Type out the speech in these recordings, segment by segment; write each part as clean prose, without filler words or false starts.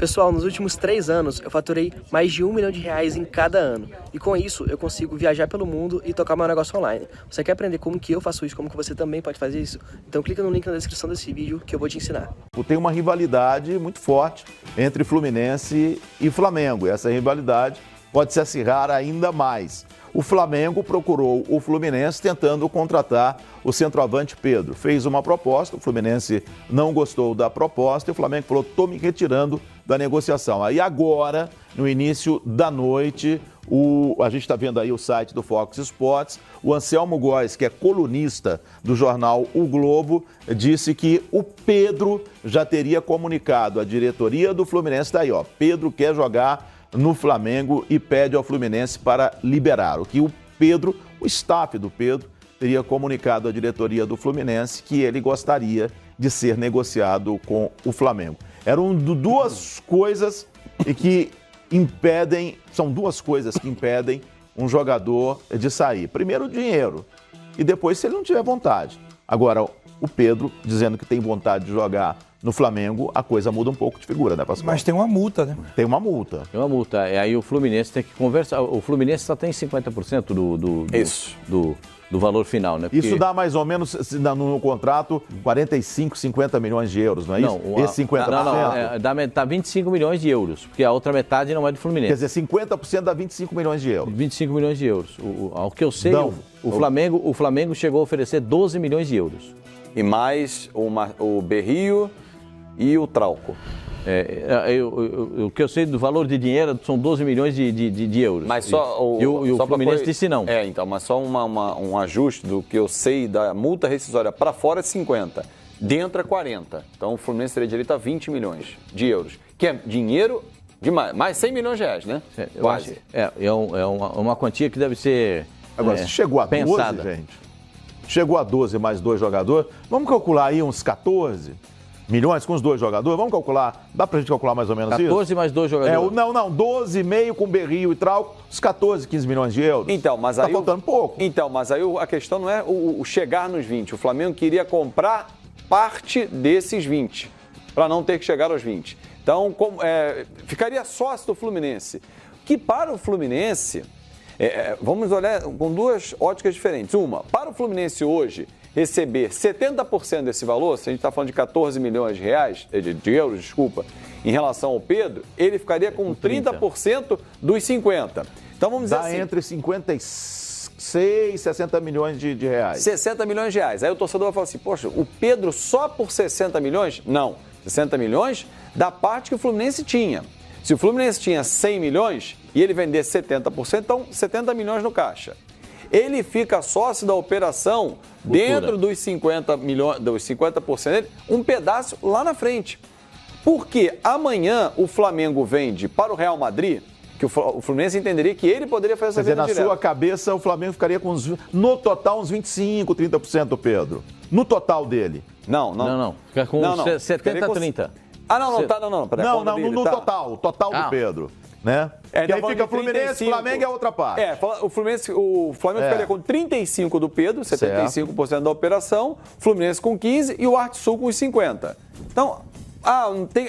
Pessoal, nos últimos 3 anos eu faturei mais de R$1 milhão em cada ano. E com isso eu consigo viajar pelo mundo e tocar meu negócio online. Você quer aprender como que eu faço isso, como que você também pode fazer isso? Então clica no link na descrição desse vídeo que eu vou te ensinar. Tem uma rivalidade muito forte entre Fluminense e Flamengo. E essa rivalidade pode se acirrar ainda mais. O Flamengo procurou o Fluminense tentando contratar o centroavante Pedro. Fez uma proposta, o Fluminense não gostou da proposta e o Flamengo falou, estou me retirando da negociação. Aí agora, no início da noite, a gente está vendo aí o site do Fox Sports, o Anselmo Góes, que é colunista do jornal O Globo, disse que o Pedro já teria comunicado à diretoria do Fluminense, está aí, ó, Pedro quer jogar no Flamengo e pede ao Fluminense para liberar. O que o Pedro, o staff do Pedro, teria comunicado à diretoria do Fluminense que ele gostaria de ser negociado com o Flamengo. Eram duas coisas que impedem, são duas coisas que impedem um jogador de sair. Primeiro, o dinheiro e depois se ele não tiver vontade. Agora, o Pedro dizendo que tem vontade de jogar no Flamengo, a coisa muda um pouco de figura, né, Pascoal? Mas tem uma multa, né? Tem uma multa. Tem uma multa. Aí o Fluminense tem que conversar. O Fluminense só tem 50% do valor final, né? Porque... Isso dá mais ou menos, no contrato, 45, 50 milhões de euros, não é isso? Não, esse 50%? Dá 25 milhões de euros, porque a outra metade não é do Fluminense. Quer dizer, 50% dá 25 milhões de euros. 25 milhões de euros. Ao que eu sei, o Flamengo chegou a oferecer 12 milhões de euros. E mais o Berrio e o Trauco. O que eu sei do valor de dinheiro são 12 milhões de euros. Mas só o Fluminense disse não. Então, mas só um ajuste do que eu sei da multa rescisória para fora é 50, dentro é 40. Então o Fluminense teria direito a 20 milhões de euros, que é dinheiro de mais 100 milhões de reais, né? Quase. É uma quantia que deve ser Agora, se chegou a 12, pensada. gente, chegou a 12 mais 2 jogadores, vamos calcular aí uns 14 milhões com os 2 jogadores, vamos calcular, dá pra gente calcular mais ou menos 14 isso? 14 mais 2 jogadores. 12,5 com Berrio e Trauco, uns 14, 15 milhões de euros. Então, mas tá aí faltando pouco. Então, mas aí a questão não é o chegar nos 20, o Flamengo queria comprar parte desses 20, para não ter que chegar aos 20. Então, ficaria sócio do Fluminense, que para o Fluminense, vamos olhar com 2 óticas diferentes. Uma, para o Fluminense hoje, receber 70% desse valor, se a gente está falando de 14 milhões de reais, de euros, desculpa, em relação ao Pedro, ele ficaria com 30% dos 50%. Então vamos dizer assim... Dá entre 56 e 60 milhões de reais. 60 milhões de reais. Aí o torcedor vai falar assim, poxa, o Pedro só por 60 milhões? Não, 60 milhões da parte que o Fluminense tinha. Se o Fluminense tinha 100 milhões e ele vender 70%, então 70 milhões no caixa. Ele fica sócio da operação dentro dos 50 milhões, dos 50% dele, um pedaço lá na frente. Porque amanhã o Flamengo vende para o Real Madrid, que o Fluminense entenderia que ele poderia fazer essa venda direta. Na sua cabeça, o Flamengo ficaria com no total uns 25, 30%, Pedro. No total dele. Não. Fica com 70, 30. No total do Pedro. Né? Que aí fica Fluminense, Flamengo é outra parte. O Flamengo ficaria com 35% do Pedro, 75% da operação, Fluminense com 15% e o Arte Sul com os 50%. Então,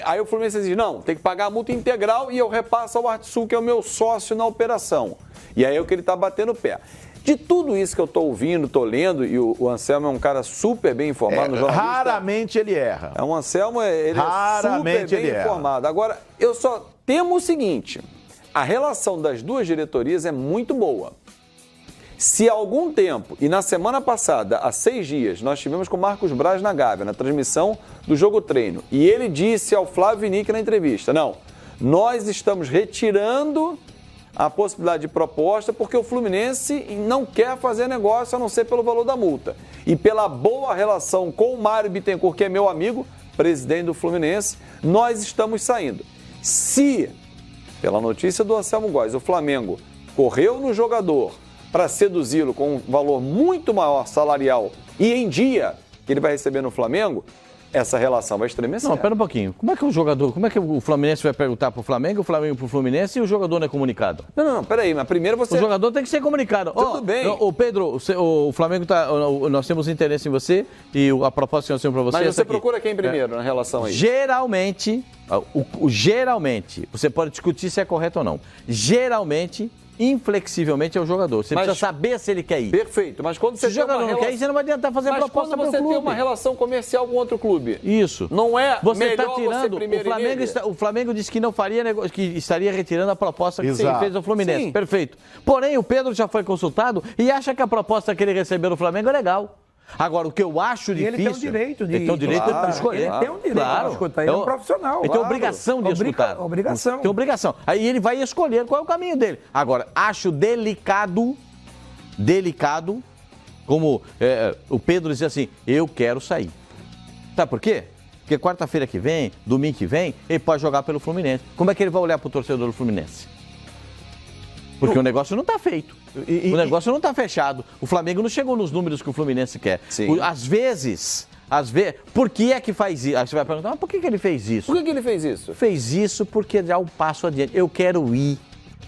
aí o Fluminense diz, não, tem que pagar a multa integral e eu repasso ao Arte Sul, que é o meu sócio na operação. E aí é o que ele está batendo o pé. De tudo isso que eu estou ouvindo, estou lendo, e o Anselmo é um cara super bem informado. Raramente ele erra. O Anselmo, ele é super bem informado. Agora, eu só temo o seguinte, a relação das 2 diretorias é muito boa. Se há algum tempo, e na semana passada, há 6 dias, nós tivemos com o Marcos Braz na Gávea, na transmissão do Jogo Treino, e ele disse ao Flávio Nick na entrevista, não, nós estamos retirando a possibilidade de proposta porque o Fluminense não quer fazer negócio a não ser pelo valor da multa. E pela boa relação com o Mário Bittencourt, que é meu amigo, presidente do Fluminense, nós estamos saindo. Se, pela notícia do Anselmo Góes, o Flamengo correu no jogador para seduzi-lo com um valor muito maior salarial e em dia que ele vai receber no Flamengo, essa relação vai estremecer. Não, pera um pouquinho. Como é que o Fluminense vai perguntar pro Flamengo, o Flamengo pro Fluminense e o jogador não é comunicado? Não, peraí, mas primeiro você... O jogador tem que ser comunicado. Tudo bem. Ô, Pedro, o Flamengo nós temos interesse em você e a proposta que nós temos pra você é Mas você aqui. Procura quem primeiro na relação aí? Geralmente, você pode discutir se é correto ou não. Geralmente, inflexivelmente é o jogador. Você precisa saber se ele quer ir. Perfeito, mas quando você se o jogador não quer ir, você não vai tentar fazer a proposta para o clube. Mas quando você tem uma relação comercial com outro clube. Isso. Não é você melhor tá tirando, você primeiro o Flamengo disse que não faria que estaria retirando a proposta que ele fez ao Fluminense. Sim. Perfeito. Porém, o Pedro já foi consultado e acha que a proposta que ele recebeu no Flamengo é legal. Agora, o que eu acho difícil... Ele tem o direito de escolher. Ele tem o direito de escutar. Ele é um profissional. Ele tem obrigação de escutar. Obrigação. Tem obrigação. Aí ele vai escolher qual é o caminho dele. Agora, acho delicado, como o Pedro dizia assim, eu quero sair. Sabe por quê? Porque quarta-feira que vem, domingo que vem, ele pode jogar pelo Fluminense. Como é que ele vai olhar pro torcedor do Fluminense? Porque o negócio não está feito. O negócio não está fechado. O Flamengo não chegou nos números que o Fluminense quer. Às vezes, por que é que faz isso? Aí você vai perguntar, mas por que ele fez isso? Por que ele fez isso? Fez isso porque dá um passo adiante. Eu quero ir.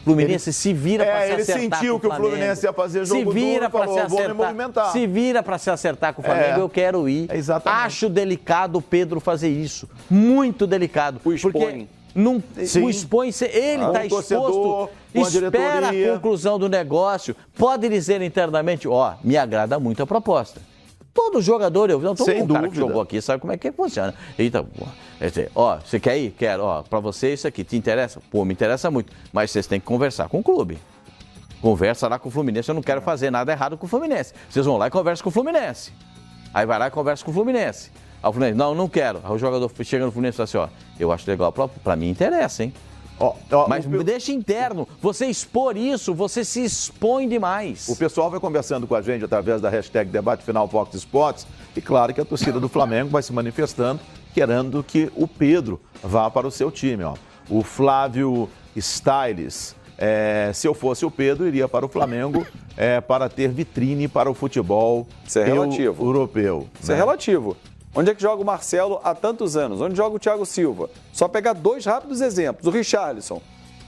Fluminense se vira para se acertar. Ele sentiu que o Fluminense ia fazer jogo duro, falou, vou me movimentar. Se vira para se acertar com o Flamengo, eu quero ir. Exatamente. Acho delicado o Pedro fazer isso. Muito delicado. O expõe. Porque o expõe, ele está exposto, espera a conclusão do negócio, pode dizer internamente, me agrada muito a proposta. Todo jogador, cara que jogou aqui sabe como é que funciona. Então, você quer ir? Quero. Para você isso aqui, te interessa? Pô, me interessa muito, mas vocês têm que conversar com o clube. Conversa lá com o Fluminense, eu não quero fazer nada errado com o Fluminense. Vocês vão lá e conversam com o Fluminense. Aí vai lá e conversa com o Fluminense. Aí o Fluminense, não quero. Aí o jogador chega no Fluminense e fala assim, eu acho legal, pra mim interessa, hein? Mas deixa interno. Você expor isso, você se expõe demais. O pessoal vai conversando com a gente através da hashtag Debate Final Fox Sports e claro que a torcida do Flamengo vai se manifestando, querendo que o Pedro vá para o seu time. O Flávio Styles, se eu fosse o Pedro, iria para o Flamengo para ter vitrine para o futebol europeu. Isso é relativo. Onde é que joga o Marcelo há tantos anos? Onde joga o Thiago Silva? Só pegar dois rápidos exemplos. O Richarlison.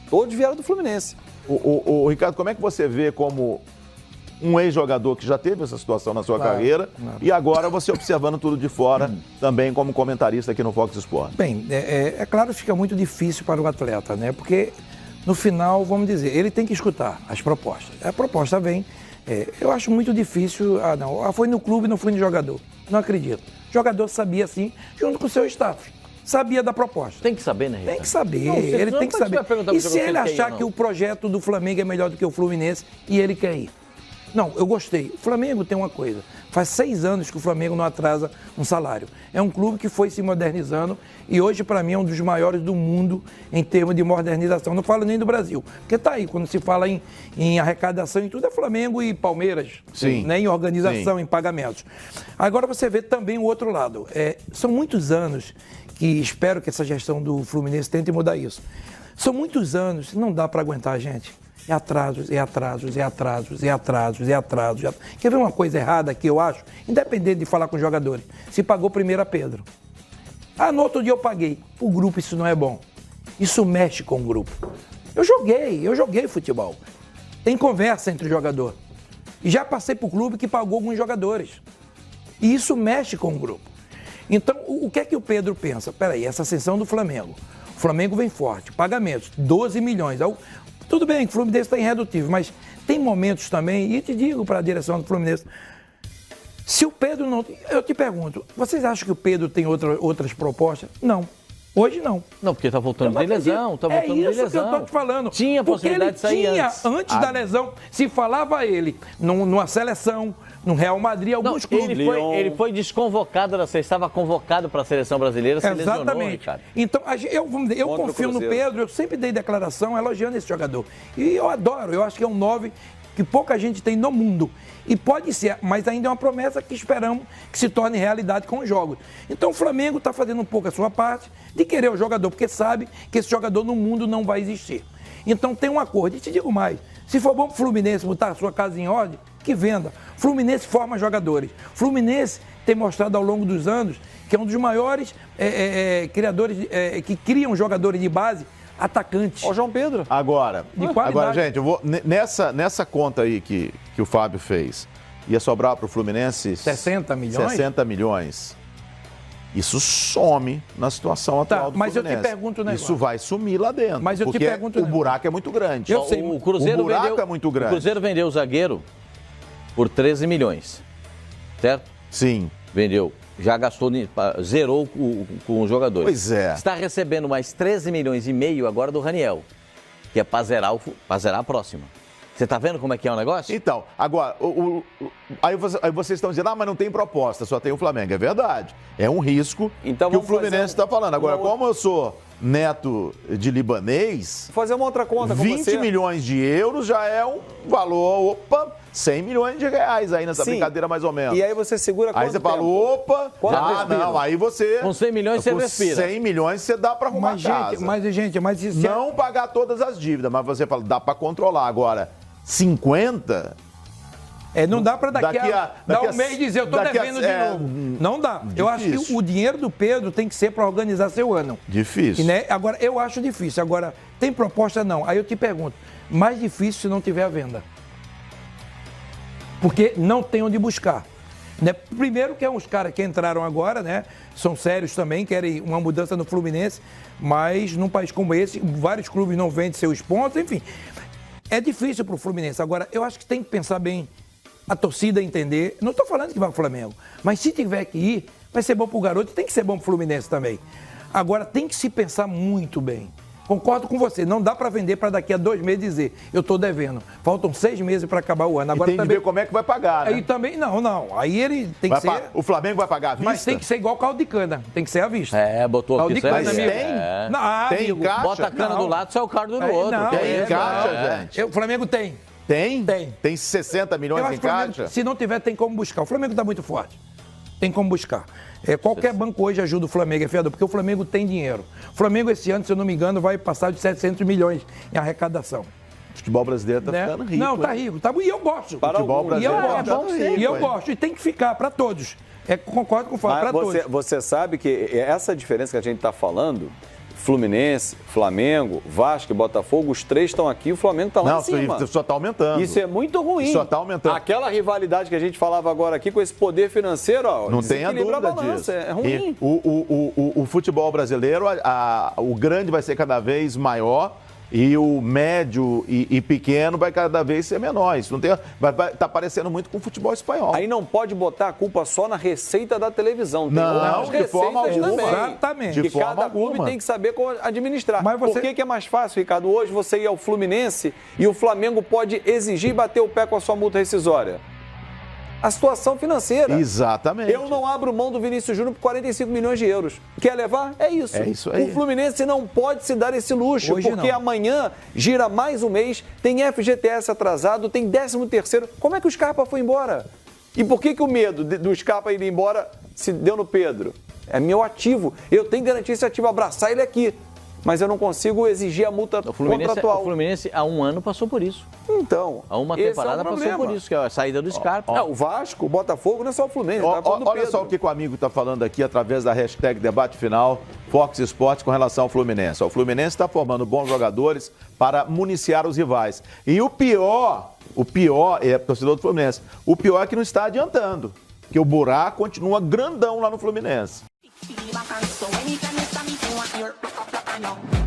Todos vieram do Fluminense. O Ricardo, como é que você vê como um ex-jogador que já teve essa situação na sua carreira e agora você observando tudo de fora também como comentarista aqui no Fox Sports? Bem, é claro que fica muito difícil para o atleta, né? Porque no final, vamos dizer, ele tem que escutar as propostas. A proposta vem. Eu acho muito difícil. Foi no clube, não foi no jogador. Não acredito. O jogador sabia sim, junto com o seu staff. Sabia da proposta. Tem que saber, né, Rita? Tem que saber, ele tem que saber. E se ele achar que o projeto do Flamengo é melhor do que o Fluminense e ele quer ir? Não, eu gostei. O Flamengo tem uma coisa. Faz 6 anos que o Flamengo não atrasa um salário. É um clube que foi se modernizando e hoje, para mim, é um dos maiores do mundo em termos de modernização. Não falo nem do Brasil, porque tá aí, quando se fala em arrecadação e tudo, é Flamengo e Palmeiras. Sim. Né? Em organização, em pagamentos. Agora você vê também o outro lado. São muitos anos que espero que essa gestão do Fluminense tente mudar isso. São muitos anos, não dá para aguentar, gente. É atrasos. Quer ver uma coisa errada que eu acho? Independente de falar com os jogadores. Se pagou primeiro a Pedro. No outro dia eu paguei. O grupo, isso não é bom. Isso mexe com o grupo. Eu joguei futebol. Tem conversa entre o jogador. E já passei para o clube que pagou alguns jogadores. E isso mexe com o grupo. Então, o que é que o Pedro pensa? Peraí, essa ascensão do Flamengo. O Flamengo vem forte, pagamentos, 12 milhões. Tudo bem que o Fluminense está irredutível, mas tem momentos também, e te digo para a direção do Fluminense, se o Pedro não... Eu te pergunto, vocês acham que o Pedro tem outras propostas? Não. Hoje não. Não, porque está voltando de lesão. É isso que eu estou te falando. Tinha possibilidade de sair antes da lesão, se falava ele numa seleção, no Real Madrid, alguns clubes. Ele foi desconvocado, você estava convocado para a seleção brasileira, se lesionou, exatamente. Ricardo. Então, eu confio no Pedro, eu sempre dei declaração elogiando esse jogador. E eu adoro, eu acho que é um 9 que pouca gente tem no mundo. E pode ser, mas ainda é uma promessa que esperamos que se torne realidade com os jogos. Então o Flamengo está fazendo um pouco a sua parte de querer o jogador, porque sabe que esse jogador no mundo não vai existir. Então tem um acordo. E te digo mais, se for bom para o Fluminense botar a sua casa em ordem, que venda. Fluminense forma jogadores. Fluminense tem mostrado ao longo dos anos que é um dos maiores criadores, que criam jogadores de base, atacantes. Ó, João Pedro. Agora, de qualidade. Agora, gente, eu vou nessa conta aí que o Fábio fez, ia sobrar para o Fluminense 60 milhões? 60 milhões. Isso some na situação atual do mas Fluminense. eu te pergunto, né? Isso vai sumir lá dentro. Mas eu te porque pergunto, o buraco é muito grande. Eu sei. O Cruzeiro buraco é muito grande. O Cruzeiro vendeu o zagueiro por 13 milhões, certo? Sim. Vendeu. Já gastou, zerou com os jogadores. Pois é. Está recebendo mais 13 milhões e meio agora do Raniel, que é para zerar a próxima. Você está vendo como é que é o negócio? Então, agora, aí vocês estão dizendo, mas não tem proposta, só tem o Flamengo. É verdade. É um risco então, que o Fluminense está falando. Agora, como eu sou neto de libanês, fazer uma outra conta com 20 milhões de euros já é um valor, 100 milhões de reais aí nessa brincadeira mais ou menos. E aí você segura quanto Aí você fala, não, aí você... Com 100 milhões você respira. 100 milhões você dá para arrumar casa. Mas isso não pagar todas as dívidas, mas você fala, dá para controlar. Agora, 50... não dá para daqui a um mês dizer, eu estou devendo de novo. Não dá. Difícil. Eu acho que o dinheiro do Pedro tem que ser para organizar seu ano. Difícil. Agora, eu acho difícil. Agora, tem proposta? Não. Aí eu te pergunto, mais difícil se não tiver a venda. Porque não tem onde buscar. Né? Primeiro que é uns caras que entraram agora, né? São sérios também, querem uma mudança no Fluminense, mas num país como esse, vários clubes não vendem seus pontos, enfim. É difícil para o Fluminense. Agora, eu acho que tem que pensar bem, a torcida entender. Não estou falando que vai para o Flamengo, mas se tiver que ir, vai ser bom para o garoto e tem que ser bom para o Fluminense também. Agora, tem que se pensar muito bem. Concordo com você, não dá para vender para daqui a 2 meses dizer, eu estou devendo. Faltam 6 meses para acabar o ano. Agora, tem que ver como é que vai pagar, né? Aí também, não. Aí ele tem que ser... O Flamengo vai pagar à vista? Mas tem que ser igual caldo de cana, tem que ser à vista. Botou caldo aqui. De cana, mas amigo. tem? Tem caixa? Bota a cana do lado, sai o cardo do outro. Tem caixa, gente? O Flamengo tem. Tem? Tem. Tem 60 milhões em caixa? Se não tiver, tem como buscar. O Flamengo está muito forte. Tem como buscar. Qualquer banco hoje ajuda o Flamengo, fiador, porque o Flamengo tem dinheiro. O Flamengo, esse ano, se eu não me engano, vai passar de 700 milhões em arrecadação. O futebol brasileiro está ficando rico. Não, tá rico. E eu gosto. O futebol brasileiro E eu gosto. E tem que ficar para todos. Concordo com o Fábio, para todos. Você sabe que essa diferença que a gente está falando, Fluminense, Flamengo, Vasco e Botafogo, os 3 estão aqui, o Flamengo está lá em cima. Isso só está aumentando. Isso é muito ruim. Só está aumentando. Aquela rivalidade que a gente falava agora aqui com esse poder financeiro, não tenha dúvida disso. É ruim. O futebol brasileiro, o grande vai ser cada vez maior e o médio e pequeno vai cada vez ser menor. Isso não tem, tá parecendo muito com o futebol espanhol. Aí não pode botar a culpa só na receita da televisão. Tem não, de forma alguma. Exatamente. Que cada clube tem que saber como administrar. Mas Por que é mais fácil, Ricardo? Hoje você ir ao Fluminense e o Flamengo pode exigir e bater o pé com a sua multa rescisória. A situação financeira. Exatamente. Eu não abro mão do Vinícius Júnior por 45 milhões de euros. Quer levar? É isso. É isso aí. O Fluminense não pode se dar esse luxo, hoje porque não. Amanhã gira mais um mês, tem FGTS atrasado, tem 13º. Como é que o Scarpa foi embora? E por que o medo do Scarpa ir embora se deu no Pedro? É meu ativo. Eu tenho que garantir esse ativo, abraçar ele aqui. Mas eu não consigo exigir a multa contratual. O Fluminense há um ano passou por isso. Então, há uma temporada passou por isso, que é a saída do Scarpa. O Vasco, o Botafogo, não é só o Fluminense. Olha só o que o amigo está falando aqui através da hashtag Debate Final Fox Sports com relação ao Fluminense. O Fluminense está formando bons jogadores para municiar os rivais. E o pior é torcedor do Fluminense. O pior é que não está adiantando, porque o buraco continua grandão lá no Fluminense. So anytime you stand me, I know.